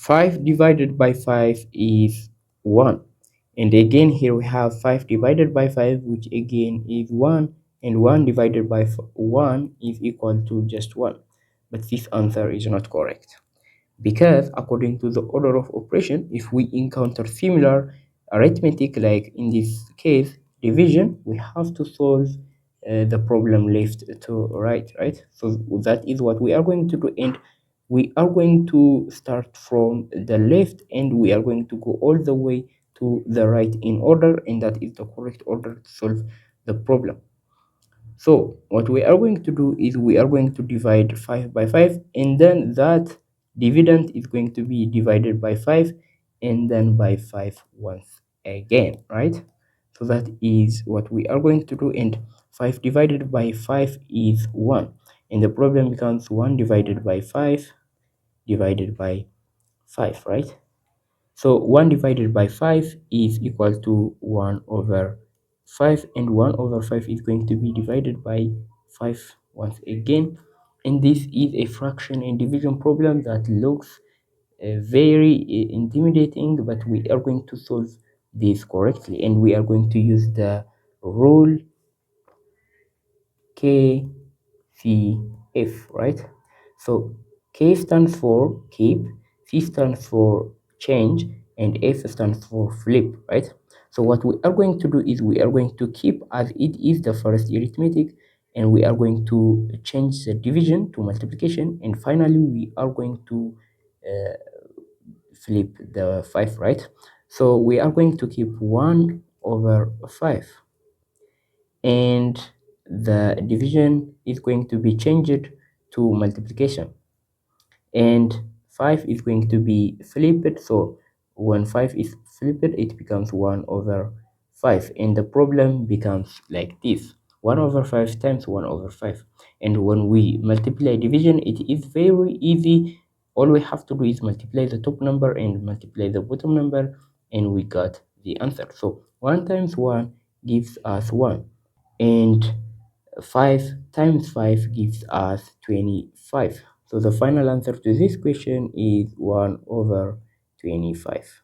5 divided by 5 is 1. And again here we have 5 divided by 5, which again is 1, and 1 divided by 1 is equal to just 1. But this answer is not correct, because according to the order of operation, if we encounter similar arithmetic, like in this case division, we have to solve the problem left to right, right? So that is what we are going to do, and we are going to start from the left and we are going to go all the way to the right in order, and that is the correct order to solve the problem. So what we are going to do is we are going to divide 5 by 5, and then that dividend is going to be divided by 5 and then by 5 once again, right? So that is what we are going to do, and 5 divided by 5 is 1, and the problem becomes 1 divided by 5 divided by 5, right? So 1 divided by 5 is equal to 1 over 5, and 1 over 5 is going to be divided by 5 once again. And this is a fraction and division problem that looks very intimidating, but we are going to solve this correctly, and we are going to use the rule KCF, right? So K stands for keep, C stands for change, and F stands for flip, right? So what we are going to do is we are going to keep as it is the first arithmetic, and we are going to change the division to multiplication, and finally we are going to flip the 5, right? So we are going to keep 1 over 5, and the division is going to be changed to multiplication, and 5 is going to be flipped. So when 5 is flipped, it becomes 1 over 5, and the problem becomes like this: 1 over 5 times 1 over 5. And when we multiply division, it is very easy. All we have to do is multiply the top number and multiply the bottom number, and we got the answer. So 1 times 1 gives us 1, and 5 times 5 gives us 25. So the final answer to this question is 1 over 25.